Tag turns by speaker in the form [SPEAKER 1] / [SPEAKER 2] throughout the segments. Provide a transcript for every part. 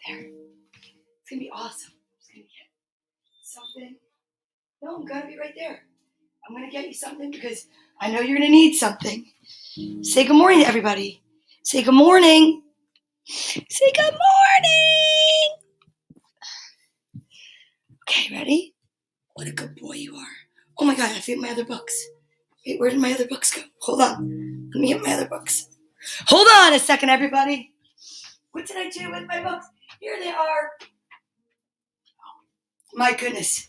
[SPEAKER 1] There. It's gonna be awesome. I'm just gonna get something. No, I'm gonna be right there. I'm gonna get you something because I know you're gonna need something. Say good morning to everybody. Say good morning. Say good morning. Okay, ready? What a good boy you are. Oh my God, I forget my other books. Wait, where did my other books go? Hold on. Let me get my other books. Hold on a second, everybody. What did I do with my books? Here they are. My goodness.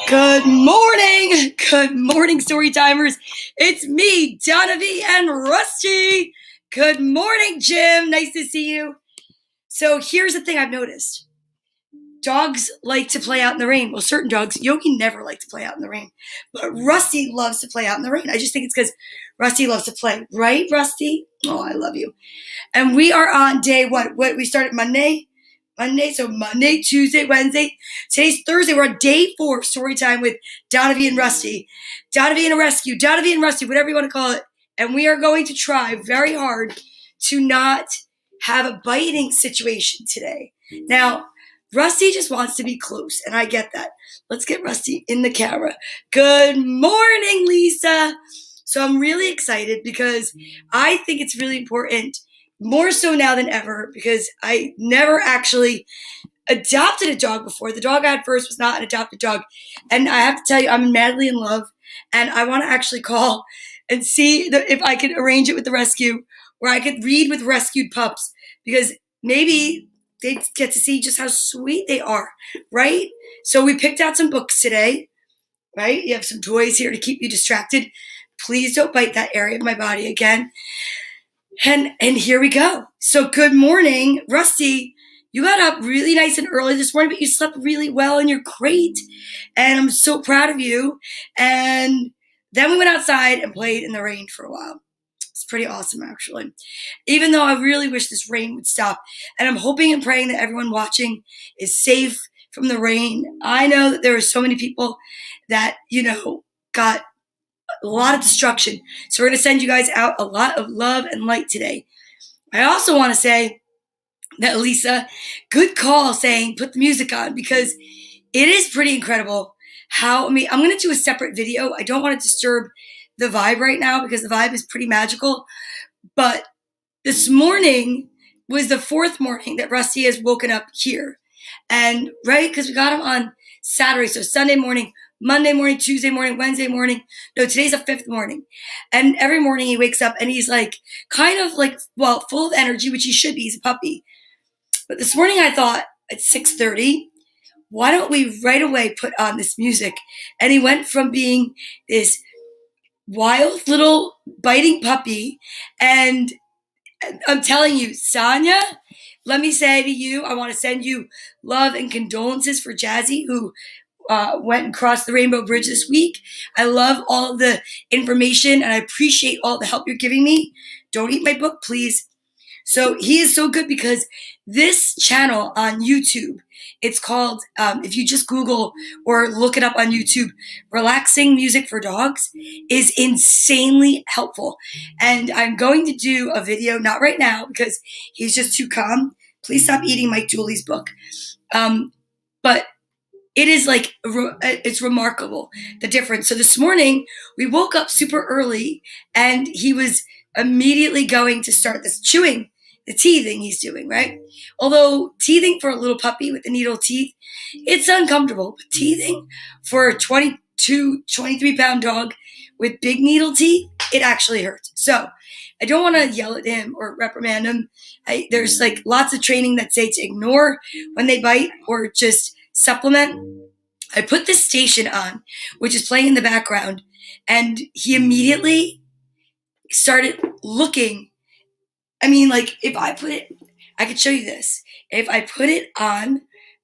[SPEAKER 1] Good morning. Good morning, story timers. It's me, Donna Vee, and Rusty. Good morning, Jim. Nice to see you. So here's the thing I've noticed. Dogs like to play out in the rain. Well, certain dogs, Yogi never liked to play out in the rain. But Rusty loves to play out in the rain. I just think it's because Rusty loves to play. Right, Rusty? Oh, I love you. And we are on day what? We started Monday? So Monday, Tuesday, Wednesday. Today's Thursday. We're on day 4 of story time with Donna Vee and Rusty. Donna Vee and a rescue. Donna Vee and Rusty, whatever you want to call it. And we are going to try very hard to not have a biting situation today. Now, Rusty just wants to be close, and I get that. Let's get Rusty in the camera. Good morning, Lisa. So I'm really excited because I think it's really important, more so now than ever, because I never actually adopted a dog before. The dog I had first was not an adopted dog. And I have to tell you, I'm madly in love, and I want to actually call and see if I can arrange it with the rescue, where I could read with rescued pups, because maybe they get to see just how sweet they are, right? So we picked out some books today, right? You have some toys here to keep you distracted. Please don't bite that area of my body again. And here we go. So good morning, Rusty. You got up really nice and early this morning, but you slept really well and you're great. And I'm so proud of you. And then we went outside and played in the rain for a while. It's pretty awesome, actually. Even though I really wish this rain would stop. And I'm hoping and praying that everyone watching is safe from the rain. I know that there are so many people that, got a lot of destruction. So we're going to send you guys out a lot of love and light today. I also want to say that, Lisa, good call saying put the music on, because it is pretty incredible how, I'm going to do a separate video. I don't want to disturb the vibe right now because the vibe is pretty magical. But this morning was the 4th morning that Rusty has woken up here. And right, because we got him on Saturday. So Sunday morning, Monday morning, Tuesday morning, Wednesday morning. No, today's the 5th morning. And every morning he wakes up and he's like, kind of like, well, full of energy, which he should be. He's a puppy. But this morning I thought at 6:30, why don't we right away put on this music? And he went from being this wild little biting puppy. And I'm telling you, Sonia, let me say to you, I want to send you love and condolences for Jazzy, who went and crossed the Rainbow Bridge this week. I love all of the information and I appreciate all the help you're giving me. Don't eat my book, please. So he is so good because this channel on YouTube, it's called, if you just Google or look it up on YouTube, Relaxing Music for Dogs, is insanely helpful. And I'm going to do a video, not right now because he's just too calm. Please stop eating Mike Dooley's book. But it is like, it's remarkable, the difference. So this morning, we woke up super early and he was immediately going to start this chewing, the teething he's doing, right? Although teething for a little puppy with the needle teeth, it's uncomfortable. But teething for a 22, 23-pound dog with big needle teeth, it actually hurts. So I don't want to yell at him or reprimand him. There's like lots of training that say to ignore when they bite or just supplement. I put this station on, which is playing in the background, and he immediately started looking. I mean, like, if I put it, I could show you this. If I put it on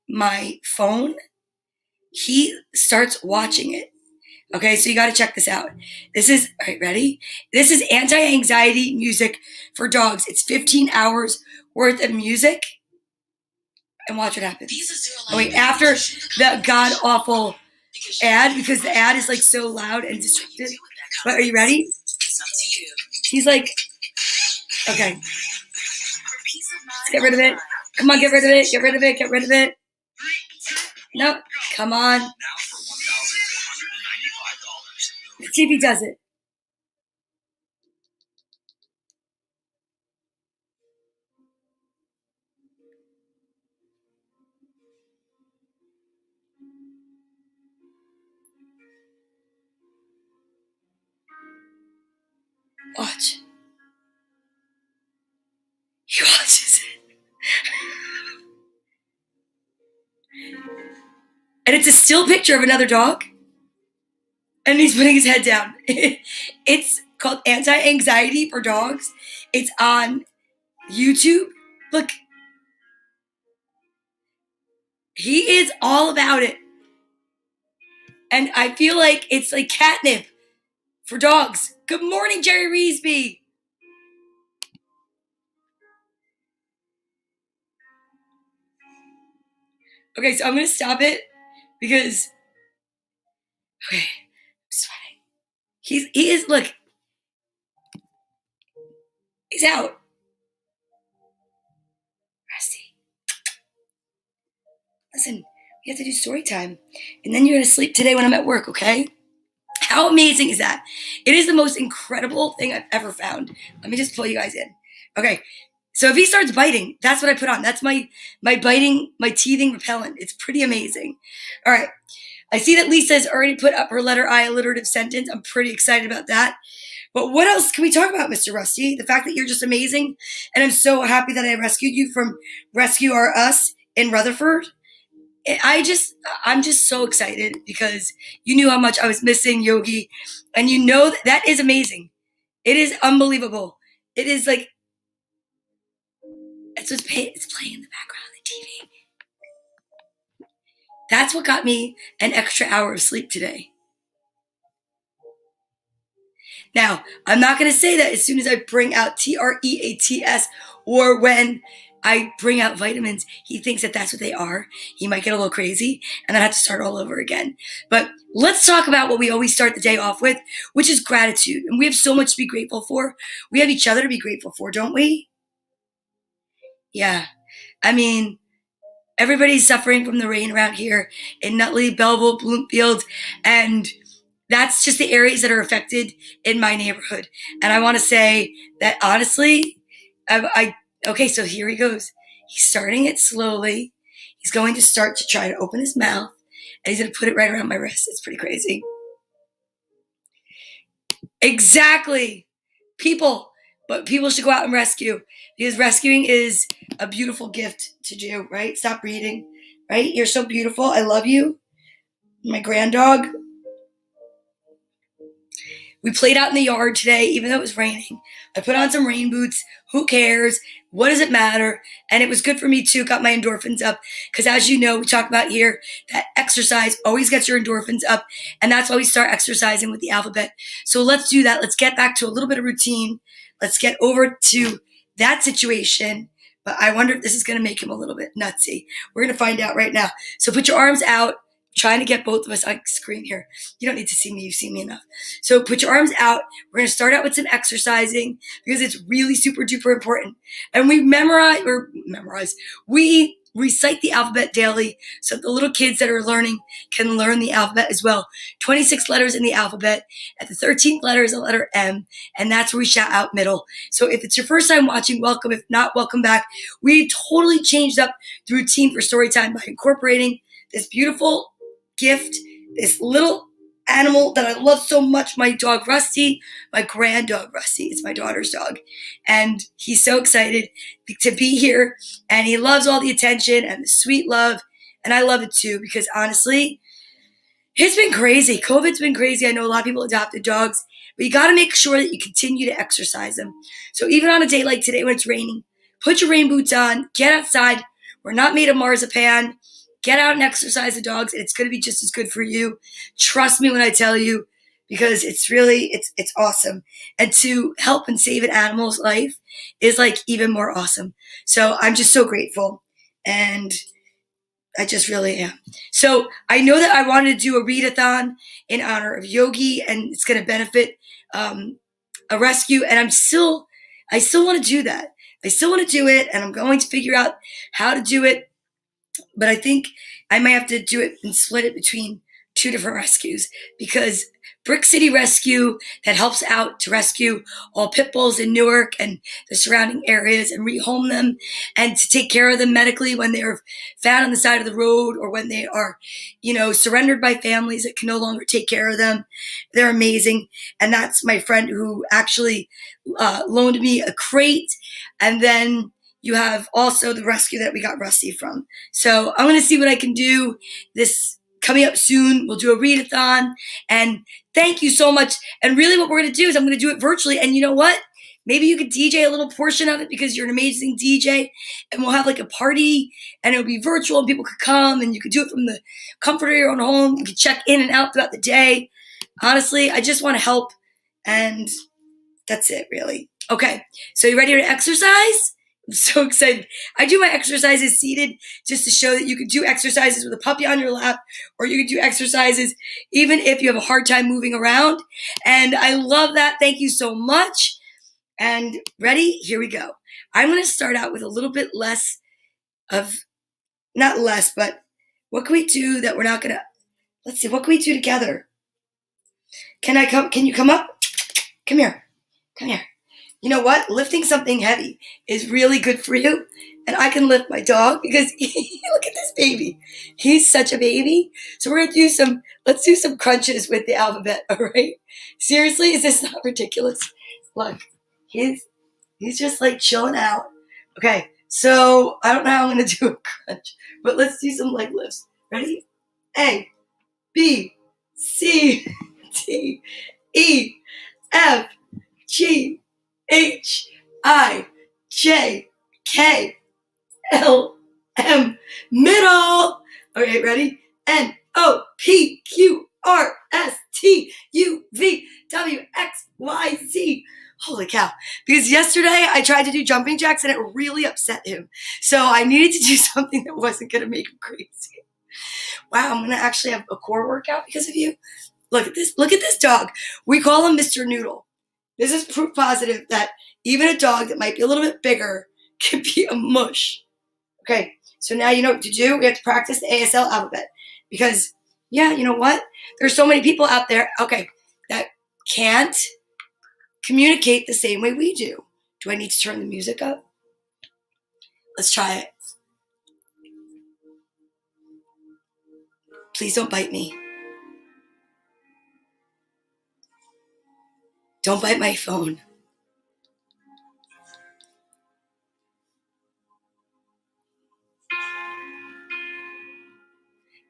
[SPEAKER 1] my phone, he starts watching it. Okay, so you got to check this out. This is, all right, ready? This is anti-anxiety music for dogs. It's 15 hours worth of music. And watch what happens. Oh, wait, after the god-awful ad, because the ad is like so loud and disruptive. But are you ready? He's like, okay. Get rid of it. Come on, get rid of it. Get rid of it. Get rid of it. No, come on. Let's see if he does it. Watch. He watches it. And it's a still picture of another dog. And he's putting his head down. It's called Anti-Anxiety for Dogs. It's on YouTube. Look. He is all about it. And I feel like it's like catnip for dogs. Good morning, Jerry Reesby. Okay, so I'm going to stop it because, okay, I'm sweating. He is, look, he's out. Rusty. Listen, we have to do story time. And then you're going to sleep today when I'm at work, okay? How amazing is that? It is the most incredible thing I've ever found. Let me just pull you guys in. Okay, so if he starts biting, that's what I put on. That's my biting, my teething repellent. It's pretty amazing. All right. I see that Lisa has already put up her letter I alliterative sentence. I'm pretty excited about that. But what else can we talk about, Mr. Rusty? The fact that you're just amazing. And I'm so happy that I rescued you from Rescue Our Us in Rutherford. I'm just so excited because you knew how much I was missing Yogi. And you know that is amazing. It is unbelievable. It is like, it's playing in the background of the TV. That's what got me an extra hour of sleep today. Now, I'm not going to say that as soon as I bring out TREATS or when I bring out vitamins, he thinks that that's what they are. He might get a little crazy and then have to start all over again. But let's talk about what we always start the day off with, which is gratitude. And we have so much to be grateful for. We have each other to be grateful for, don't we? Yeah. I mean, everybody's suffering from the rain around here in Nutley, Belleville, Bloomfield, and that's just the areas that are affected in my neighborhood. And I want to say that honestly, okay, so here he goes. He's starting it slowly. He's going to start to try to open his mouth, and he's going to put it right around my wrist. It's pretty crazy. Exactly. But people should go out and rescue because rescuing is a beautiful gift to do, right? Stop reading, right? You're so beautiful. I love you. My granddog. We played out in the yard today, even though it was raining. I put on some rain boots. Who cares? What does it matter? And it was good for me too. Got my endorphins up. Because as you know, we talk about here that exercise always gets your endorphins up. And that's why we start exercising with the alphabet. So let's do that. Let's get back to a little bit of routine. Let's get over to that situation. But I wonder if this is going to make him a little bit nutsy. We're going to find out right now. So put your arms out. Trying to get both of us on screen here. You don't need to see me. You see me enough. So put your arms out. We're going to start out with some exercising because it's really super duper important. And we we recite the alphabet daily so the little kids that are learning can learn the alphabet as well. 26 letters in the alphabet. At the 13th letter is the letter M, and that's where we shout out middle. So if it's your first time watching, welcome. If not, welcome back. We've totally changed up the routine for story time by incorporating this beautiful gift, this little animal that I love so much, my dog Rusty, my grand dog Rusty. It's my daughter's dog. And he's so excited to be here. And he loves all the attention and the sweet love. And I love it too, because honestly, it's been crazy. COVID's been crazy. I know a lot of people adopted dogs, but you got to make sure that you continue to exercise them. So even on a day like today when it's raining, put your rain boots on, get outside. We're not made of marzipan. Get out and exercise the dogs, and it's going to be just as good for you. Trust me when I tell you, because it's really, it's awesome. And to help and save an animal's life is like even more awesome. So I'm just so grateful, and I just really am. So I know that I wanted to do a readathon in honor of Yogi, and it's going to benefit a rescue, and I still want to do that. I still want to do it, and I'm going to figure out how to do it. But I think I might have to do it and split it between two different rescues, because Brick City Rescue, that helps out to rescue all pit bulls in Newark and the surrounding areas and rehome them and to take care of them medically when they are found on the side of the road or when they are, surrendered by families that can no longer take care of them. They're amazing. And that's my friend who actually loaned me a crate. And then you have also the rescue that we got Rusty from. So I'm going to see what I can do this coming up soon. We'll do a readathon. And thank you so much. And really what we're going to do is I'm going to do it virtually. And you know what? Maybe you could DJ a little portion of it because you're an amazing DJ. And we'll have like a party and it'll be virtual and people could come and you could do it from the comfort of your own home. You could check in and out throughout the day. Honestly, I just want to help. And that's it, really. Okay, so you ready to exercise? I'm so excited. I do my exercises seated just to show that you can do exercises with a puppy on your lap, or you can do exercises even if you have a hard time moving around. And I love that. Thank you so much. And ready? Here we go. I'm going to start out with a little bit less of, not less, but what can we do that we're not going to, let's see, what can we do together? Can you come up? Come here. Come here. You know what? Lifting something heavy is really good for you. And I can lift my dog because look at this baby. He's such a baby. So we're going to let's do some crunches with the alphabet. All right. Seriously, is this not ridiculous? Look, he's just like chilling out. Okay. So I don't know how I'm going to do a crunch, but let's do some leg lifts. Ready? A, B, C, D, E, F, G, H, I, J, K, L, M, middle. Okay, ready? N, O, P, Q, R, S, T, U, V, W, X, Y, Z. Holy cow. Because yesterday I tried to do jumping jacks and it really upset him. So I needed to do something that wasn't going to make him crazy. Wow, I'm going to actually have a core workout because of you. Look at this. Look at this dog. We call him Mr. Noodle. This is proof positive that even a dog that might be a little bit bigger can be a mush. Okay, so now you know what to do. We have to practice the ASL alphabet because, yeah, you know what? There's so many people out there, okay, that can't communicate the same way we do. Do I need to turn the music up? Let's try it. Please don't bite me. Don't bite my phone.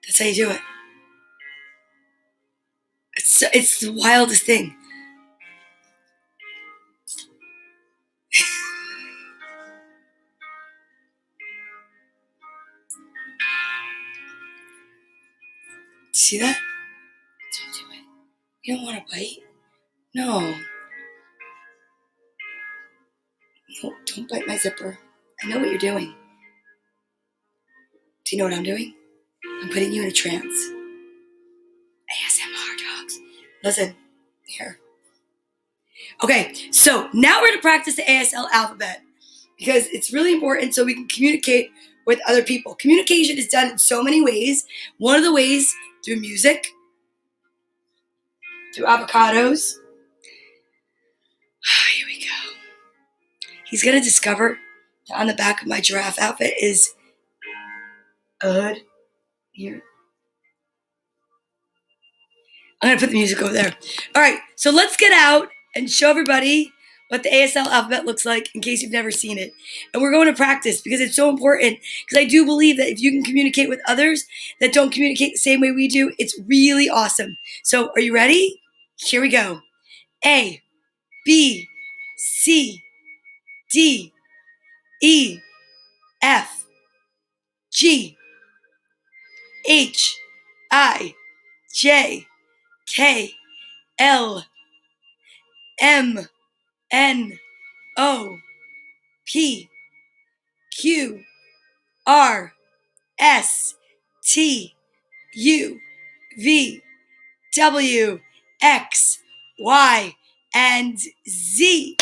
[SPEAKER 1] That's how you do it. It's the wildest thing. See that? Don't do it. You don't want to bite? No. No, don't bite my zipper. I know what you're doing. Do you know what I'm doing? I'm putting you in a trance. ASMR, dogs. Listen, here. Okay, so now we're going to practice the ASL alphabet because it's really important so we can communicate with other people. Communication is done in so many ways. One of the ways, through music, through avocados. Here we go. He's going to discover that on the back of my giraffe outfit is a hood here. I'm going to put the music over there. All right, so let's get out and show everybody what the ASL alphabet looks like in case you've never seen it. And we're going to practice because it's so important, because I do believe that if you can communicate with others that don't communicate the same way we do, it's really awesome. So are you ready? Here we go. A, B, C, D, E, F, G, H, I, J, K, L, M, N, O, P, Q, R, S, T, U, V, W, X, Y, and Z.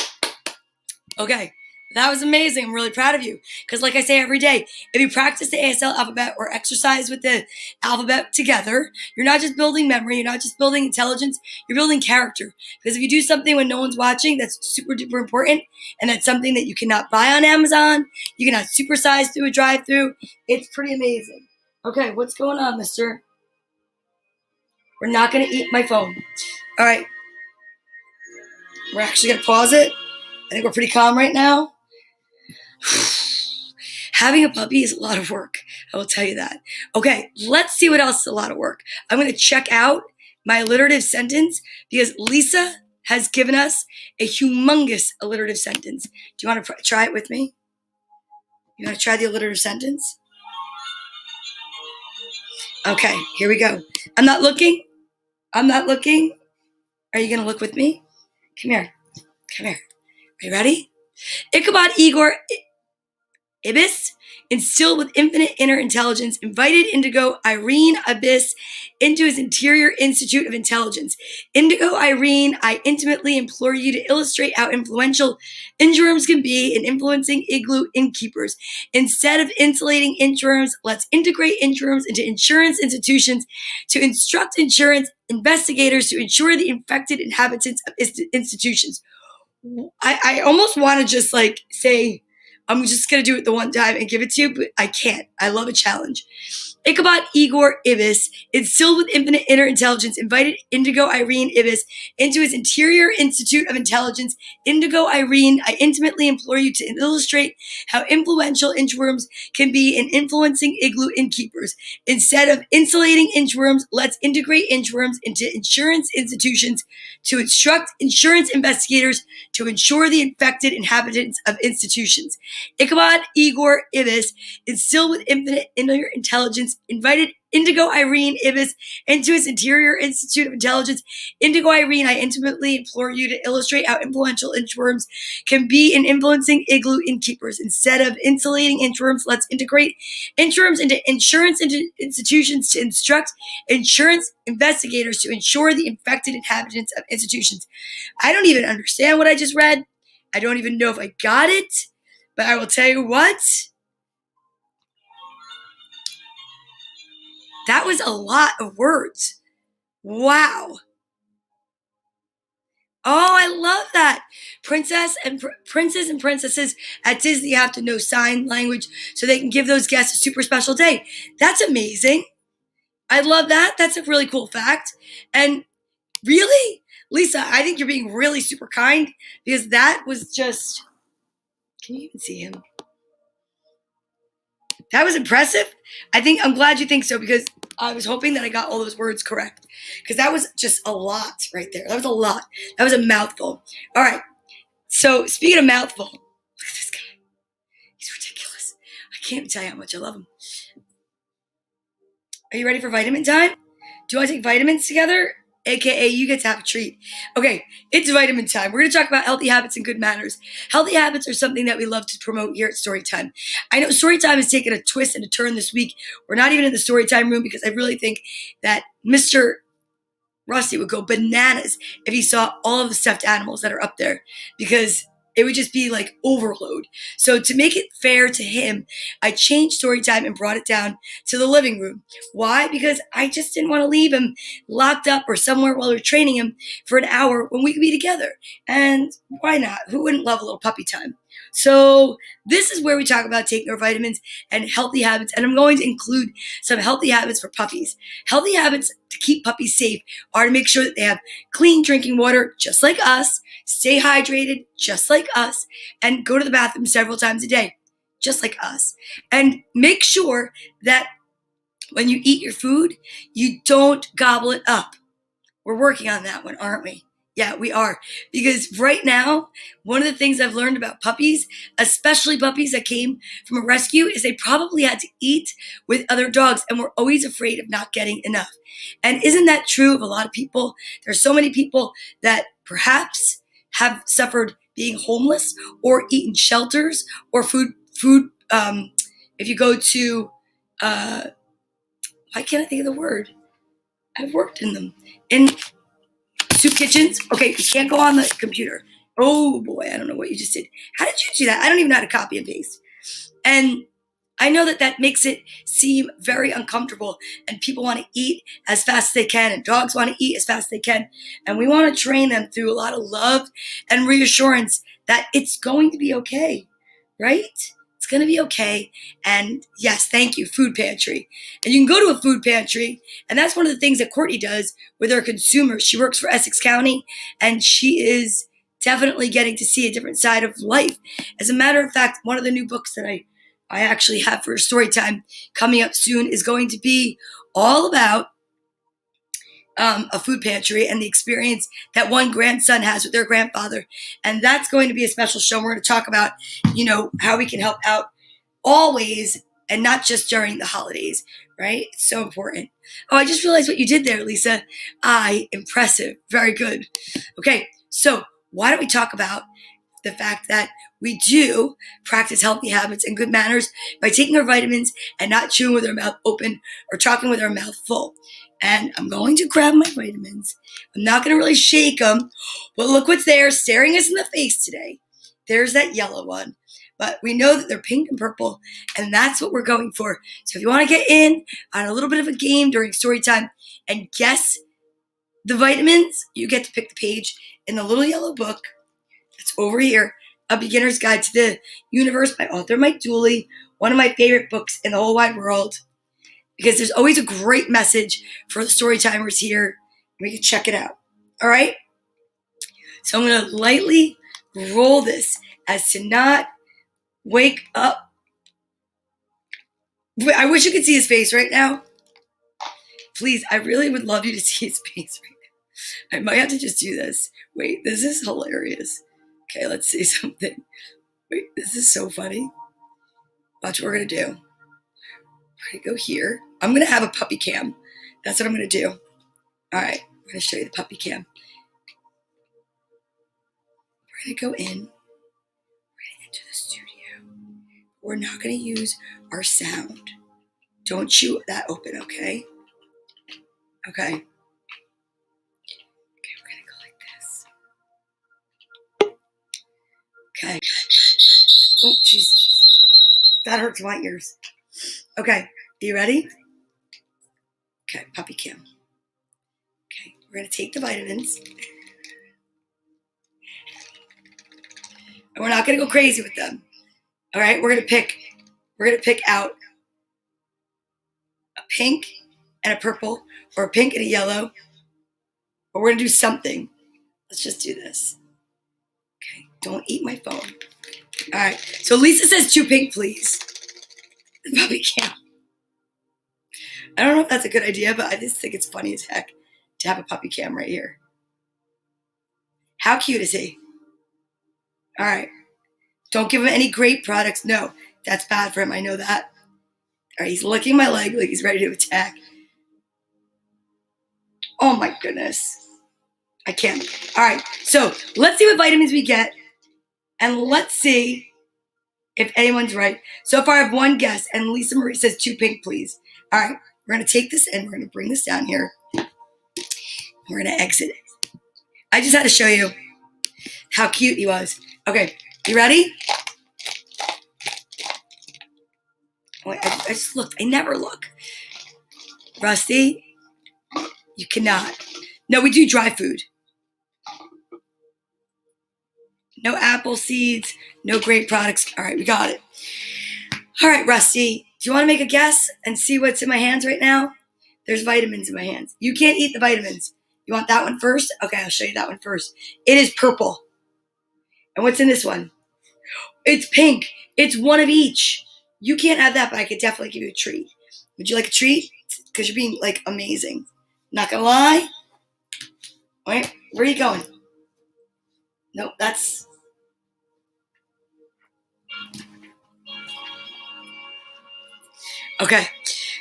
[SPEAKER 1] Okay, That was amazing. I'm really proud of you. Because, like I say every day, if you practice the ASL alphabet or exercise with the alphabet together, you're not just building memory, you're not just building intelligence, you're building character. Because if you do something when no one's watching, that's super duper important, and that's something that you cannot buy on Amazon, you cannot supersize through a drive through, it's pretty amazing. Okay, what's going on, mister? We're not going to eat my phone. All right, we're actually going to pause it. I think we're pretty calm right now. Having a puppy is a lot of work. I will tell you that. Okay, let's see what else is a lot of work. I'm going to check out my alliterative sentence because Lisa has given us a humongous alliterative sentence. Do you want to try it with me? You want to try the alliterative sentence? Okay, here we go. I'm not looking. I'm not looking. Are you going to look with me? Come here. Come here. Are you ready? Ichabod Igor Ibis, instilled with infinite inner intelligence, invited Indigo Irene Abyss into his interior institute of intelligence. Indigo Irene, I intimately implore you to illustrate how influential inchworms can be in influencing igloo innkeepers. Instead of insulating inchworms, let's integrate inchworms into insurance institutions to instruct insurance investigators to ensure the infected inhabitants of institutions. I almost want to just like say, I'm just going to do it the one time and give it to you, but I can't. I love a challenge. Ichabod Igor Ibis, instilled with infinite inner intelligence, invited Indigo Irene Ibis into his interior institute of intelligence. Indigo Irene, I intimately implore you to illustrate how influential inchworms can be in influencing igloo innkeepers. Instead of insulating inchworms, let's integrate inchworms into insurance institutions to instruct insurance investigators to ensure the infected inhabitants of institutions. Ichabod Igor Ibis, instilled with infinite inner intelligence, invited Indigo Irene Ibis into his Interior Institute of Intelligence. Indigo Irene, I intimately implore you to illustrate how influential inchworms can be in influencing igloo innkeepers. Instead of insulating inchworms, let's integrate inchworms into insurance institutions to instruct insurance investigators to ensure the infected inhabitants of institutions. I don't even understand what I just read. I don't even know if I got it, but I will tell you what. That was a lot of words. Wow. Oh, I love that. Princes and princesses at Disney have to know sign language so they can give those guests a super special day. That's amazing. I love that. That's a really cool fact. And really, Lisa, I think you're being really super kind because that was just. Can you even see him? That was impressive. I'm glad you think so because I was hoping that I got all those words correct because that was just a lot right there. That was a lot. That was a mouthful. All right. So speaking of mouthful, look at this guy. He's ridiculous. I can't even tell you how much I love him. Are you ready for vitamin time? Do you want to take vitamins together? AKA, you get to have a treat. Okay, it's vitamin time. We're going to talk about healthy habits and good manners. Healthy habits are something that we love to promote here at Storytime. I know Storytime has taken a twist and a turn this week. We're not even in the Storytime room because I really think that Mr. Rusty would go bananas if he saw all of the stuffed animals that are up there because it would just be like overload. So to make it fair to him, I changed story time and brought it down to the living room. Why? Because I just didn't want to leave him locked up or somewhere while we are training him for an hour when we could be together. And why not? Who wouldn't love a little puppy time? So this is where we talk about taking our vitamins and healthy habits. And I'm going to include some healthy habits for puppies. Healthy habits to keep puppies safe are to make sure that they have clean drinking water, just like us, stay hydrated, just like us, and go to the bathroom several times a day, just like us. And make sure that when you eat your food, you don't gobble it up. We're working on that one, aren't we? Yeah, we are. Because right now, one of the things I've learned about puppies, especially puppies that came from a rescue, is they probably had to eat with other dogs and were always afraid of not getting enough. And isn't that true of a lot of people? There's so many people that perhaps have suffered being homeless or eaten shelters or food. If you go to, why can't I think of the word? I've worked in them. In soup kitchens. Okay, you can't go on the computer. Oh boy, I don't know what you just did. How did you do that? I don't even know how to copy and paste. And I know that that makes it seem very uncomfortable, and people want to eat as fast as they can, and dogs want to eat as fast as they can. And we want to train them through a lot of love and reassurance that it's going to be okay, right? It's going to be okay. And yes, thank you, food pantry. And you can go to a food pantry, and that's one of the things that Courtney does with her consumers. She works for Essex County, and she is definitely getting to see a different side of life. As a matter of fact, one of the new books that I actually have for a story time coming up soon is going to be all about a food pantry and the experience that one grandson has with their grandfather. And that's going to be a special show. We're going to talk about, how we can help out always and not just during the holidays, right? It's so important. Oh, I just realized what you did there, Lisa. Impressive. Very good. Okay, so why don't we talk about the fact that we do practice healthy habits and good manners by taking our vitamins and not chewing with our mouth open or talking with our mouth full. And I'm going to grab my vitamins. I'm not going to really shake them, but look what's there staring us in the face today. There's that yellow one. But we know that they're pink and purple, and that's what we're going for. So if you want to get in on a little bit of a game during story time and guess the vitamins, you get to pick the page in the little yellow book. It's over here, A Beginner's Guide to the Universe by author Mike Dooley, one of my favorite books in the whole wide world, because there's always a great message for the story timers here. We can check it out. All right? So I'm going to lightly roll this as to not wake up. I wish you could see his face right now. Please, I really would love you to see his face right now. I might have to just do this. Wait, this is hilarious. Okay, let's see something. Wait, this is so funny. Watch what we're going to do. We're going to go here. I'm going to have a puppy cam. That's what I'm going to do. All right, we're going to show you the puppy cam. We're going to go in. We're going to enter the studio. We're not going to use our sound. Don't chew that open, okay? Okay. Okay, we're going to go like this. Okay. Oh, jeez. That hurts my ears. Okay, are you ready? Okay, puppy cam. Okay, we're going to take the vitamins. And we're not going to go crazy with them. All right, we're going to pick out a pink and a purple, or a pink and a yellow. But we're going to do something. Let's just do this. Okay, don't eat my phone. All right, so Lisa says 2 pink, please. The puppy cam. I don't know if that's a good idea, but I just think it's funny as heck to have a puppy cam right here. How cute is he? All right. Don't give him any grape products. No, that's bad for him. I know that. All right, he's licking my leg like he's ready to attack. Oh my goodness. I can't. All right, so let's see what vitamins we get, and let's see if anyone's right. So far I have one guess, and Lisa Marie says 2 pink, please. All right, we're going to take this and we're going to bring this down here. We're going to exit it. I just had to show you how cute he was. Okay, you ready? Wait, I just looked. I never look. Rusty, you cannot. No, we do dry food. No apple seeds, no grape products. All right, we got it. All right, Rusty, do you want to make a guess and see what's in my hands right now? There's vitamins in my hands. You can't eat the vitamins. You want that one first? Okay, I'll show you that one first. It is purple. And what's in this one? It's pink. It's one of each. You can't have that, but I could definitely give you a treat. Would you like a treat? Because you're being, like, amazing. Not going to lie. All right, where are you going? Nope, that's... Okay,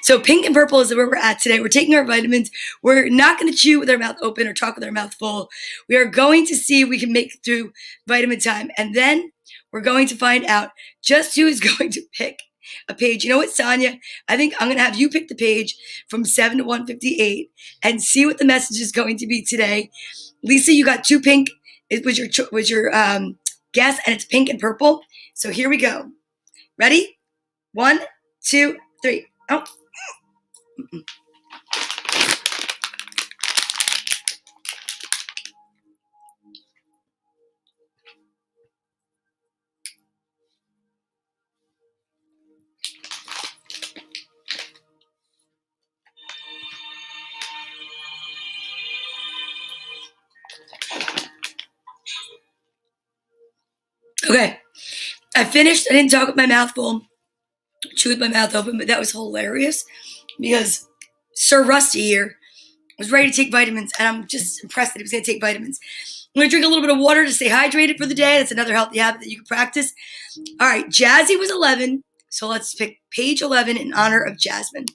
[SPEAKER 1] so pink and purple is where we're at today. We're taking our vitamins. We're not going to chew with our mouth open or talk with our mouth full. We are going to see if we can make it through vitamin time. And then we're going to find out just who is going to pick a page. You know what, Sonia? I think I'm going to have you pick the page from 7 to 158 and see what the message is going to be today. Lisa, you got 2 pink It was your guess, and it's pink and purple. So here we go. Ready? 1, 2, 3. Oh. Okay, I finished. I didn't talk with my mouth full, chew with my mouth open, but that was hilarious because Sir Rusty here was ready to take vitamins, and I'm just impressed that he was going to take vitamins. I'm going to drink a little bit of water to stay hydrated for the day. That's another healthy habit that you can practice. All right, Jazzy was 11, so let's pick page 11 in honor of Jasmine.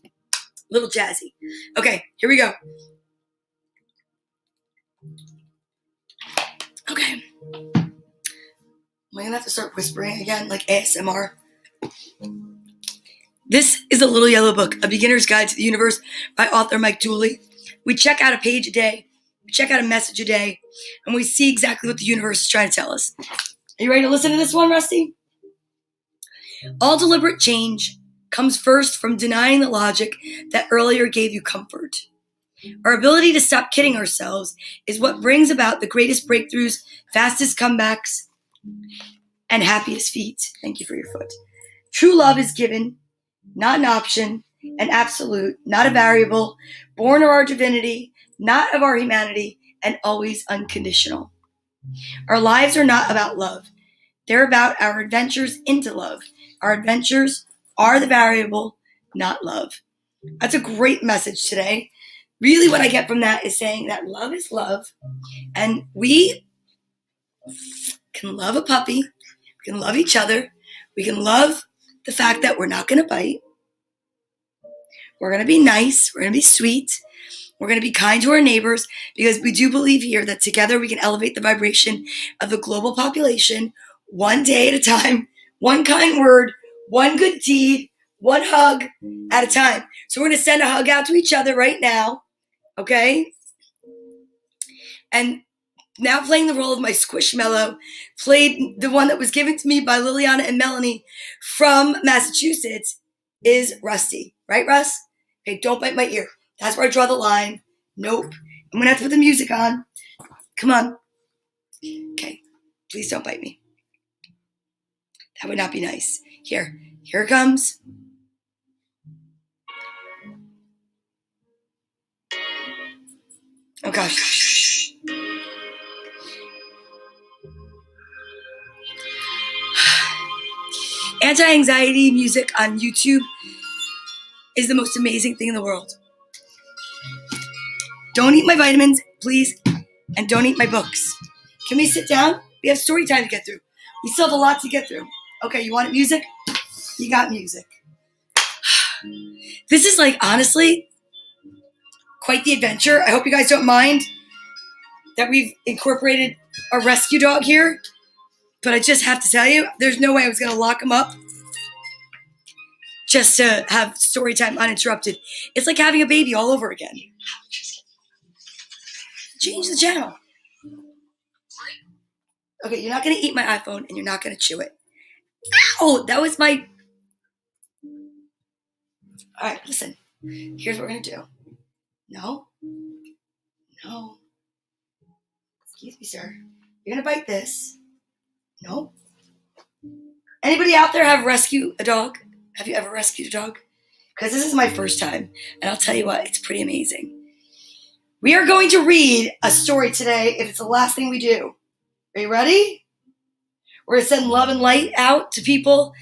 [SPEAKER 1] Little Jazzy. Okay, here we go. Okay. Am I going to have to start whispering again, like ASMR? This is a Little Yellow Book, A Beginner's Guide to the Universe by author Mike Dooley. We check out a page a day, we check out a message a day, and we see exactly what the universe is trying to tell us. Are you ready to listen to this one, Rusty? All deliberate change comes first from denying the logic that earlier gave you comfort. Our ability to stop kidding ourselves is what brings about the greatest breakthroughs, fastest comebacks, and happiest feet. Thank you for your foot. True love is given, not an option, an absolute, not a variable, born of our divinity, not of our humanity, and always unconditional. Our lives are not about love. They're about our adventures into love. Our adventures are the variable, not love. That's a great message today. Really what I get from that is saying that love is love, and we can love a puppy, we can love each other, we can love the fact that we're not going to bite, we're going to be nice, we're going to be sweet, we're going to be kind to our neighbors, because we do believe here that together we can elevate the vibration of the global population one day at a time, one kind word, one good deed, one hug at a time. So we're going to send a hug out to each other right now, okay? And now playing the role of my Squishmallow, played the one that was given to me by Liliana and Melanie from Massachusetts, is Rusty. Right, Russ? Okay, don't bite my ear. That's where I draw the line. Nope. I'm going to have to put the music on. Come on. Okay. Please don't bite me. That would not be nice. Here it comes. Oh, gosh. Anti-anxiety music on YouTube is the most amazing thing in the world. Don't eat my vitamins, please, and don't eat my books. Can we sit down? We have story time to get through. We still have a lot to get through. Okay, you want music? You got music. This is like, honestly, quite the adventure. I hope you guys don't mind that we've incorporated a rescue dog here, but I just have to tell you, there's no way I was going to lock him up just to have story time uninterrupted. It's like having a baby all over again. Change the channel. Okay, you're not going to eat my iPhone, and you're not going to chew it. Ow! That was my... All right, listen. Here's what we're going to do. No. Excuse me, sir. You're going to bite this. No. Anybody out there have rescued a dog? Have you ever rescued a dog? Because this is my first time, and I'll tell you what, it's pretty amazing. We are going to read a story today if it's the last thing we do. Are you ready? We're going to send love and light out to people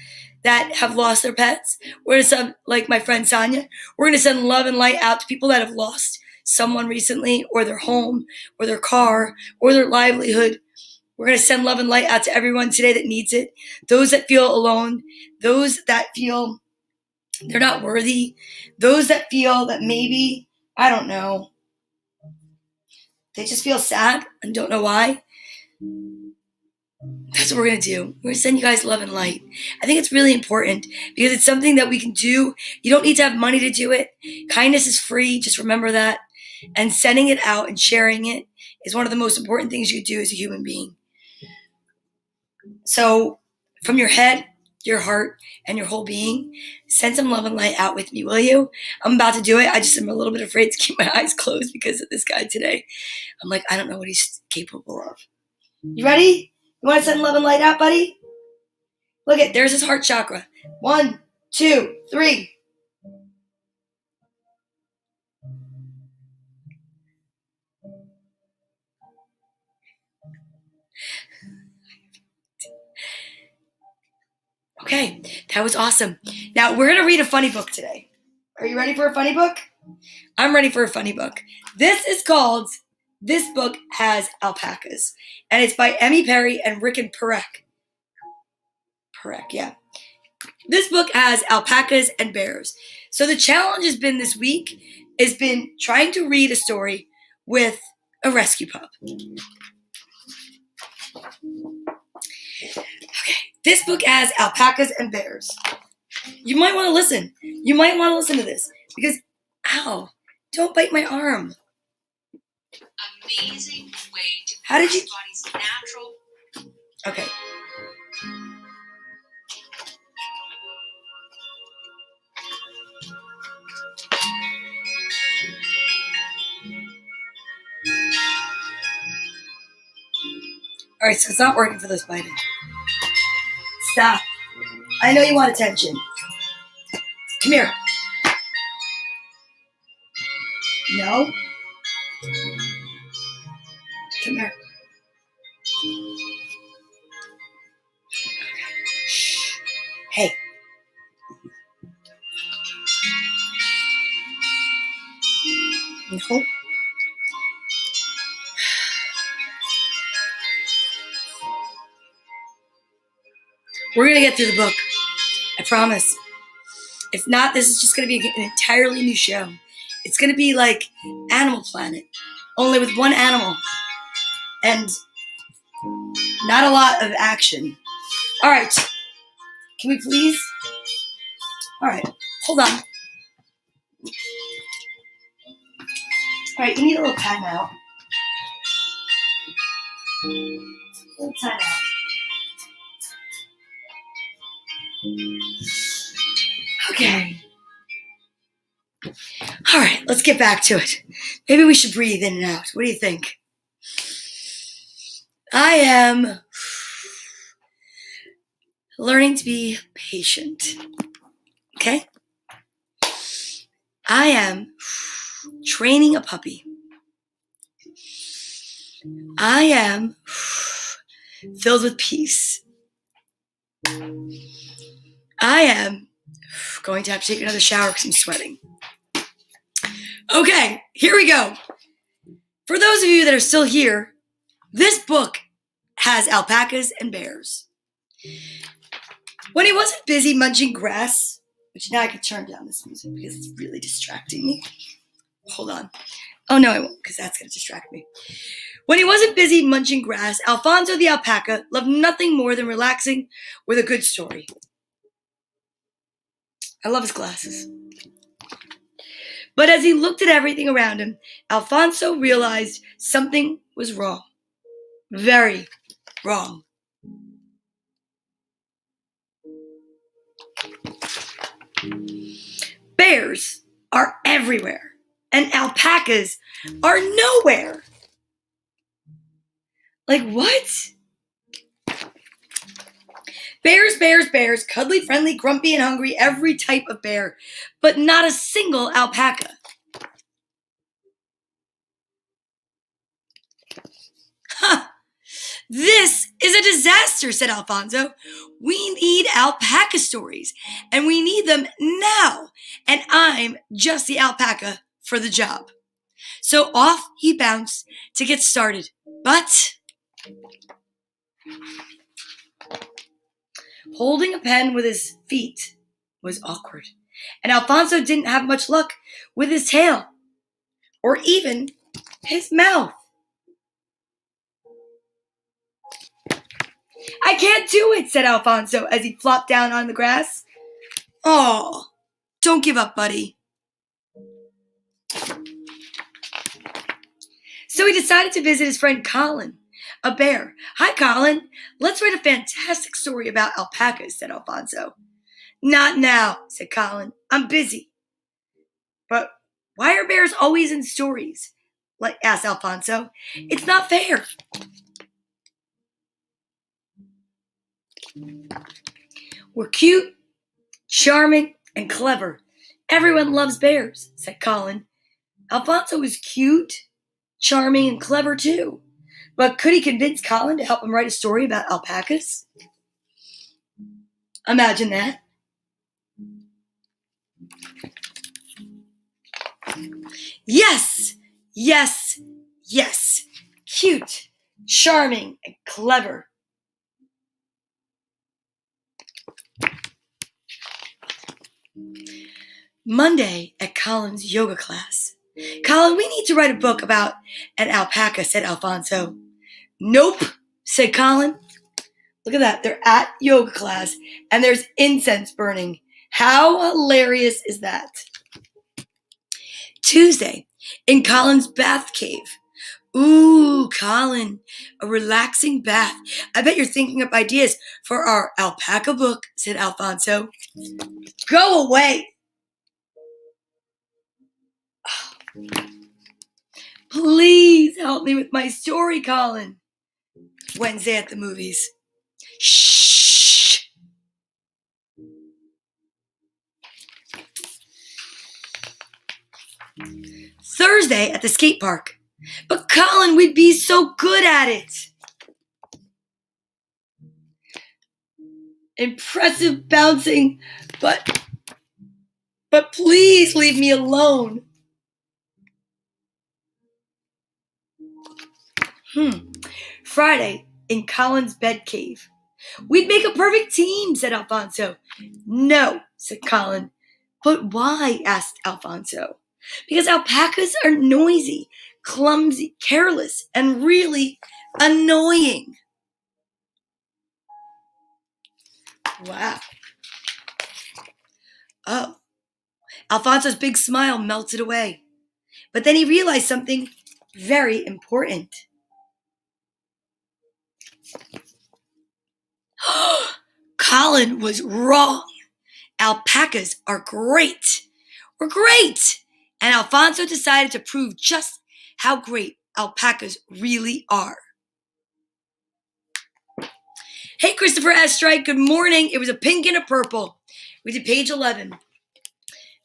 [SPEAKER 1] that have lost their pets. We're going to send, like my friend Sonia, we're going to send love and light out to people that have lost someone recently, or their home, or their car, or their livelihood. We're going to send love and light out to everyone today that needs it. Those that feel alone, those that feel they're not worthy, those that feel that maybe, I don't know, they just feel sad and don't know why. That's what we're going to do. We're going to send you guys love and light. I think it's really important because it's something that we can do. You don't need to have money to do it. Kindness is free. Just remember that. And sending it out and sharing it is one of the most important things you do as a human being. So from your head, your heart, and your whole being, send some love and light out with me, will you? I'm about to do it. I just am a little bit afraid to keep my eyes closed because of this guy today. I'm like, I don't know what he's capable of. You ready? You want to send love and light out, buddy? Look at, there's his heart chakra. 1, 2, 3. Okay, that was awesome. Now we're going to read a funny book today. Are you ready for a funny book? I'm ready for a funny book. This book has alpacas, and it's by Emmy Perry and Rick and Perek. Perek, yeah. This book has alpacas and bears. So the challenge has been this week has been trying to read a story with a rescue pup. Okay, this book has alpacas and bears. You might want to listen. You might want to listen to this because, ow, don't bite my arm.
[SPEAKER 2] Amazing way to
[SPEAKER 1] How did you?
[SPEAKER 2] body's natural.
[SPEAKER 1] Okay. All right, so it's not working for this biting. Stop. I know you want attention. Come here. No. Come here. Shh. Hey. No. We're going to get through the book. I promise. If not, this is just going to be an entirely new show. It's going to be like Animal Planet, only with one animal and not a lot of action. All right. Can we please? All right. Hold on. All right. You need a little time out. A little time out. Okay. All right, let's get back to it. Maybe we should breathe in and out. What do you think? I am learning to be patient. Okay? I am training a puppy. I am filled with peace. I am going to have to take another shower because I'm sweating. Okay, here we go. For those of you that are still here, this book has alpacas and bears. When he wasn't busy munching grass, which now I can turn down this music because it's really distracting me. Hold on. Oh, no, I won't because that's going to distract me. When he wasn't busy munching grass, Alfonso the alpaca loved nothing more than relaxing with a good story. I love his glasses. But as he looked at everything around him, Alfonso realized something was wrong. Very wrong. Bears are everywhere, and alpacas are nowhere. Like what? Bears, bears, bears, cuddly, friendly, grumpy, and hungry, every type of bear, but not a single alpaca. Huh. This is a disaster, said Alfonso. We need alpaca stories, and we need them now, and I'm just the alpaca for the job. So off he bounced to get started, but holding a pen with his feet was awkward, and Alfonso didn't have much luck with his tail, or even his mouth. I can't do it, said Alfonso as he flopped down on the grass. Oh, don't give up, buddy. So So he decided to visit his friend Colin, a bear. Hi, Colin. Let's write a fantastic story about alpacas, said Alfonso. Not now, said Colin. I'm busy. But why are bears always in stories? Asked Alfonso. It's not fair. We're cute, charming, and clever. Everyone loves bears, said Colin. Alfonso is cute, charming, and clever too. But could he convince Colin to help him write a story about alpacas? Imagine that. Yes, yes, yes. Cute, charming, and clever. Monday at Colin's yoga class. Colin, we need to write a book about an alpaca, said Alfonso. Nope, said Colin. Look at that. They're at yoga class and there's incense burning. How hilarious is that? Tuesday, in Colin's bath cave. Ooh, Colin, a relaxing bath. I bet you're thinking up ideas for our alpaca book, said Alfonso. Go away. Please help me with my story, Colin. Wednesday at the movies. Shh. Thursday at the skate park. But Colin, we'd be so good at it. Impressive bouncing, but please leave me alone. Friday in Colin's bed cave. We'd make a perfect team, said Alfonso. No, said Colin. But why? Asked Alfonso. Because alpacas are noisy, clumsy, careless, and really annoying. Wow. Oh. Alfonso's big smile melted away. But then he realized something very important. Colin was wrong. Alpacas are great. We're great. And Alfonso decided to prove just how great alpacas really are. Hey, Christopher S. Strike, good morning. It was a pink and a purple. We did page 11.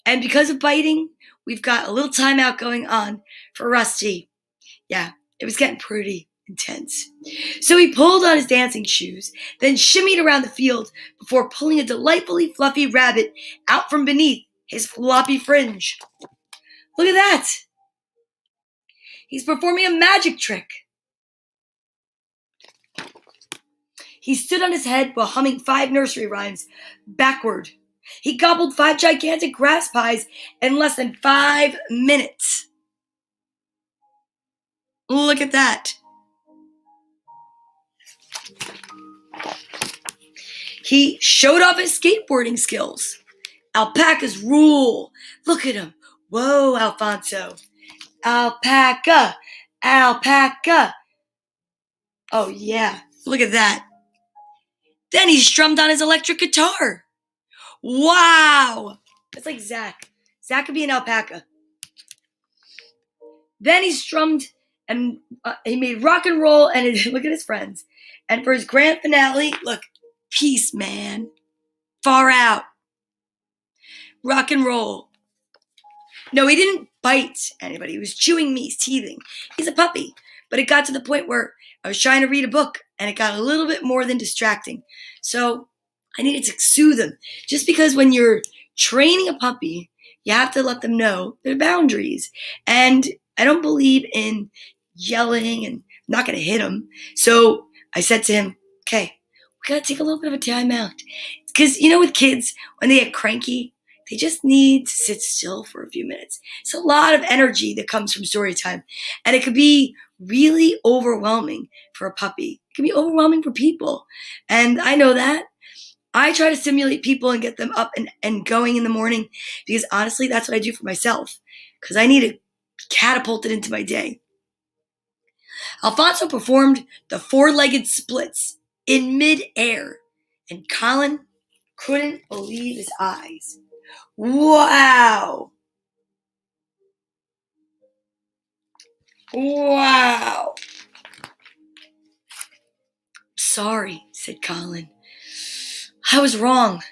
[SPEAKER 1] And because of biting, we've got a little timeout going on for Rusty. Yeah, it was getting pretty intense. So he pulled on his dancing shoes, then shimmied around the field before pulling a delightfully fluffy rabbit out from beneath his floppy fringe. Look at that. He's performing a magic trick. He stood on his head while humming 5 nursery rhymes backward. He gobbled 5 gigantic grass pies in less than 5 minutes. Look at that. He showed off his skateboarding skills. Alpacas rule. Look at him. Whoa, Alfonso. Alpaca. Alpaca. Oh, yeah. Look at that. Then he strummed on his electric guitar. Wow. That's like Zach. Zach could be an alpaca. Then he strummed and he made rock and roll and look at his friends. And for his grand finale, look, peace, man. Far out. Rock and roll. No, he didn't bite anybody. He was chewing me. He's teething. He's a puppy. But it got to the point where I was trying to read a book and it got a little bit more than distracting. So I needed to soothe him. Just because when you're training a puppy, you have to let them know their boundaries. And I don't believe in yelling and I'm not going to hit him. So I said to him, okay, we got to take a little bit of a time out. Because, with kids, when they get cranky, they just need to sit still for a few minutes. It's a lot of energy that comes from story time. And it could be really overwhelming for a puppy. It can be overwhelming for people. And I know that. I try to stimulate people and get them up and going in the morning because honestly, that's what I do for myself because I need to catapult it into my day. Alfonso performed the four-legged splits in mid-air, and Colin couldn't believe his eyes. Wow! Wow! Sorry, said Colin. I was wrong.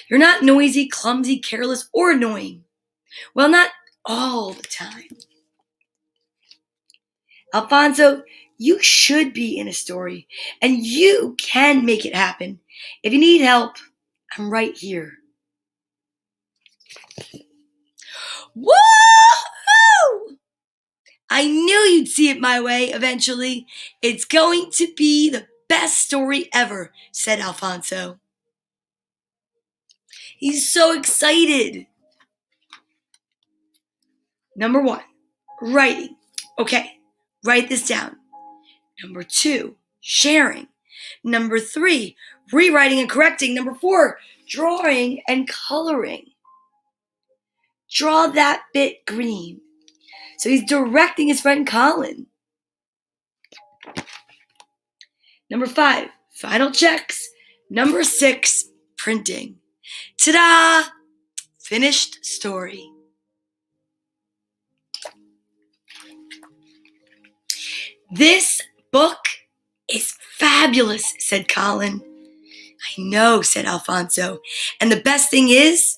[SPEAKER 1] You're not noisy, clumsy, careless, or annoying. Well, not all the time. Alfonso, you should be in a story, and you can make it happen. If you need help, I'm right here. Woo! I knew you'd see it my way eventually. It's going to be the best story ever, said Alfonso. He's so excited. Number 1, writing. Okay, write this down. Number 2, sharing. Number 3, rewriting and correcting. Number 4, drawing and coloring. Draw that bit green. So he's directing his friend Colin. Number 5, final checks. Number 6, printing. Ta-da! Finished story. This book is fabulous, said Colin. I know, said Alfonso. And the best thing is,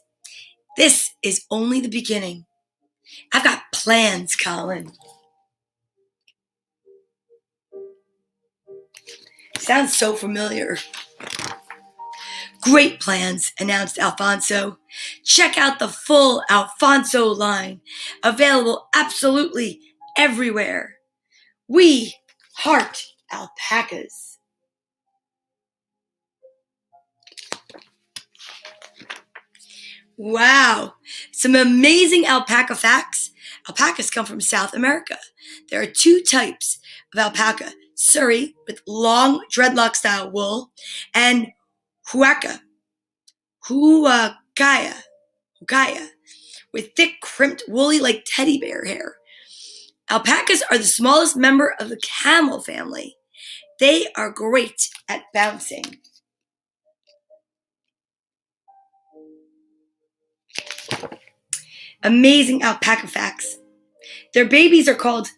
[SPEAKER 1] this is only the beginning. I've got plans, Colin. Sounds so familiar. Great plans, announced Alfonso. Check out the full Alfonso line, available absolutely everywhere. We heart alpacas. Wow, some amazing alpaca facts. Alpacas come from South America. There are 2 types of alpaca, Surrey with long dreadlock-style wool, and Huacaya, with thick, crimped, woolly like teddy bear hair. Alpacas are the smallest member of the camel family. They are great at bouncing. Amazing alpaca facts. Their babies are called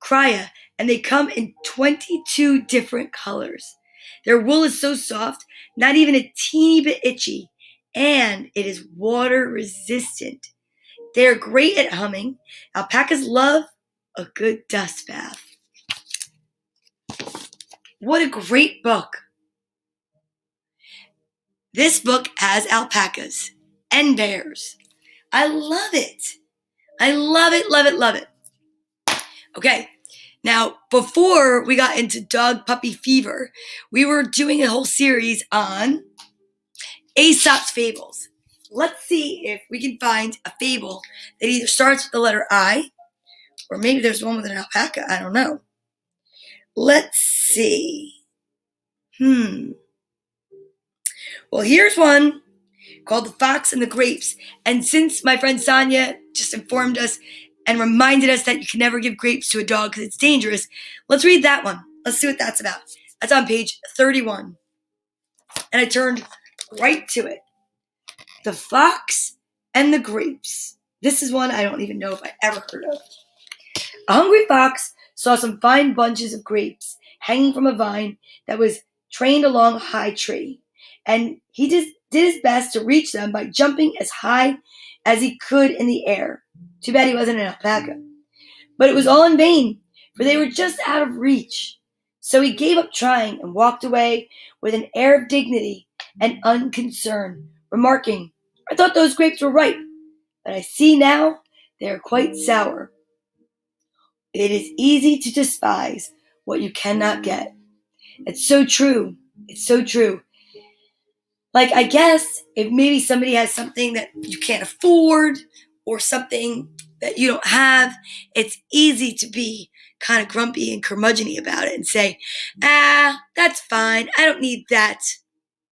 [SPEAKER 1] cria, and they come in 22 different colors. Their wool is so soft, not even a teeny bit itchy, and it is water resistant. They are great at humming. Alpacas love a good dust bath. What a great book. This book has alpacas and bears. I love it. I love it, love it, love it. Okay, now before we got into dog puppy fever, we were doing a whole series on Aesop's fables. Let's see if we can find a fable that either starts with the letter I, or maybe there's one with an alpaca, I don't know. Let's see. Well, here's one called The Fox and the Grapes. And since my friend Sonia just informed us and reminded us that you can never give grapes to a dog because it's dangerous, let's read that one. Let's see what that's about. That's on page 31. And I turned right to it. The Fox and the Grapes. This is one I don't even know if I ever heard of. A hungry fox saw some fine bunches of grapes hanging from a vine that was trained along a high tree, and he did his best to reach them by jumping as high as he could in the air. Too bad he wasn't an alpaca. But it was all in vain, for they were just out of reach. So he gave up trying and walked away with an air of dignity and unconcern, remarking, I thought those grapes were ripe, but I see now they are quite sour. It is easy to despise what you cannot get. It's so true. It's so true. Like, I guess if maybe somebody has something that you can't afford or something that you don't have, it's easy to be kind of grumpy and curmudgeon-y about it and say, that's fine. I don't need that.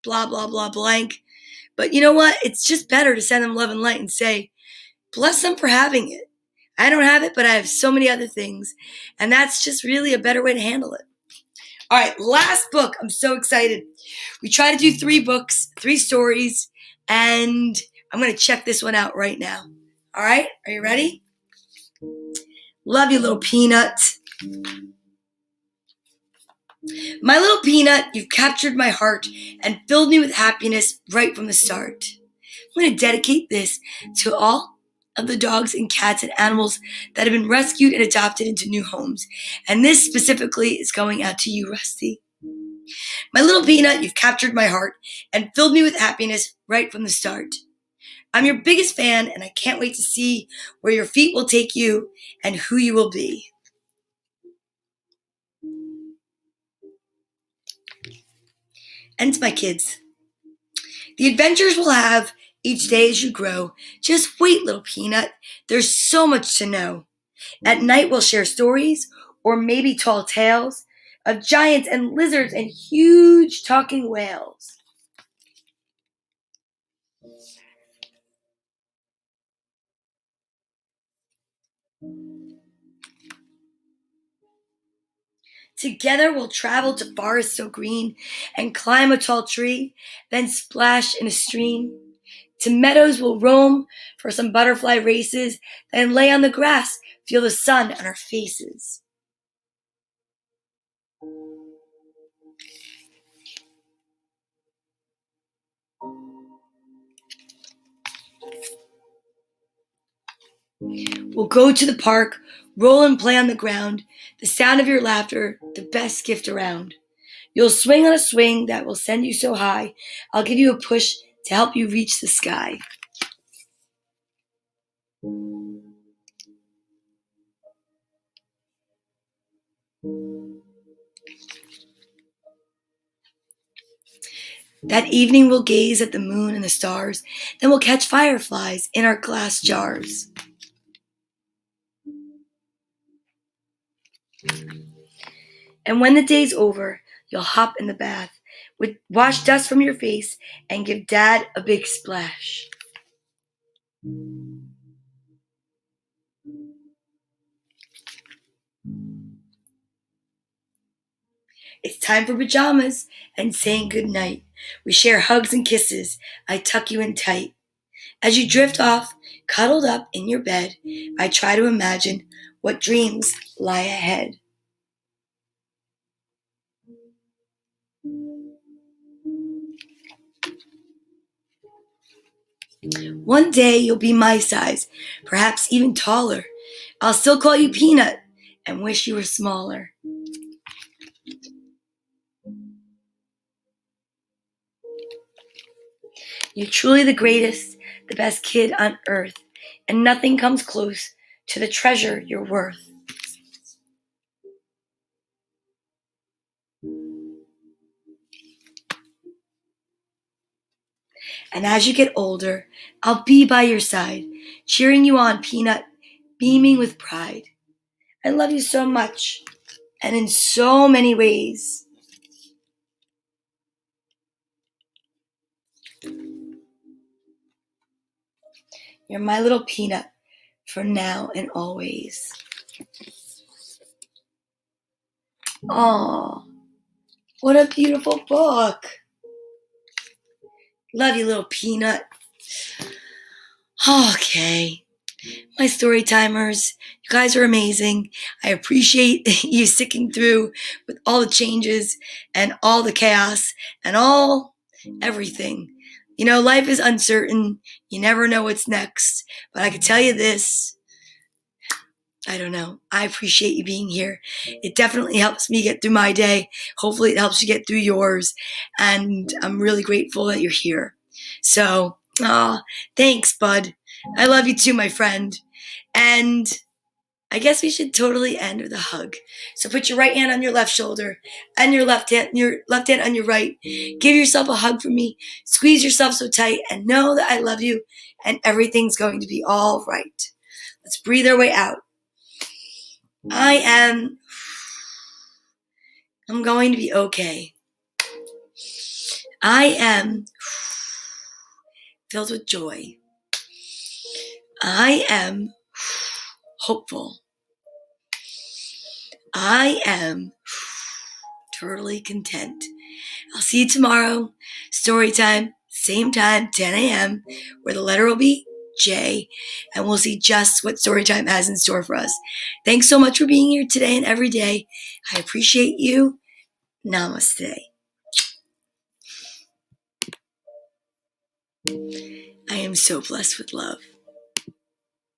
[SPEAKER 1] Blah, blah, blah, blank. But you know what? It's just better to send them love and light and say, bless them for having it. I don't have it, but I have so many other things. And that's just really a better way to handle it. All right, last book. I'm so excited. We try to do 3 books, 3 stories, and I'm going to check this one out right now. All right, are you ready? Love you, little peanut. My little peanut, you've captured my heart and filled me with happiness right from the start. I'm going to dedicate this to all of the dogs and cats and animals that have been rescued and adopted into new homes. And this specifically is going out to you, Rusty. My little peanut, you've captured my heart and filled me with happiness right from the start. I'm your biggest fan, and I can't wait to see where your feet will take you and who you will be. And to my kids, the adventures we'll have each day as you grow. Just wait, little peanut. There's so much to know. At night, we'll share stories, or maybe tall tales, of giants and lizards and huge talking whales. Together, we'll travel to forests so green and climb a tall tree, then splash in a stream. To meadows we'll roam for some butterfly races, then lay on the grass, feel the sun on our faces. We'll go to the park, roll and play on the ground, the sound of your laughter, the best gift around. You'll swing on a swing that will send you so high, I'll give you a push to help you reach the sky. That evening we'll gaze at the moon and the stars, then we'll catch fireflies in our glass jars. And when the day's over, you'll hop in the bath, wash dust from your face, and give Dad a big splash. It's time for pajamas and saying goodnight. We share hugs and kisses. I tuck you in tight. As you drift off, cuddled up in your bed, I try to imagine what dreams lie ahead. One day you'll be my size, perhaps even taller. I'll still call you Peanut and wish you were smaller. You're truly the greatest, the best kid on earth, and nothing comes close to the treasure you're worth. And as you get older, I'll be by your side, cheering you on, Peanut, beaming with pride. I love you so much, and in so many ways. You're my little Peanut for now and always. Aw, what a beautiful book. Love you, little Peanut. Okay. My story timers, you guys are amazing. I appreciate you sticking through with all the changes and all the chaos and everything. You know, life is uncertain. You never know what's next. But I can tell you this. I don't know. I appreciate you being here. It definitely helps me get through my day. Hopefully it helps you get through yours. And I'm really grateful that you're here. So, thanks, bud. I love you too, my friend. And I guess we should totally end with a hug. So put your right hand on your left shoulder and your left hand on your right. Give yourself a hug from me. Squeeze yourself so tight and know that I love you and everything's going to be all right. Let's breathe our way out. I'm going to be okay. I am filled with joy. I am hopeful. I am totally content. I'll see you tomorrow. Story time, same time, 10 a.m., where the letter will be J, and we'll see just what story time has in store for us. Thanks so much for being here today and every day. I appreciate you. Namaste. I am so blessed with love.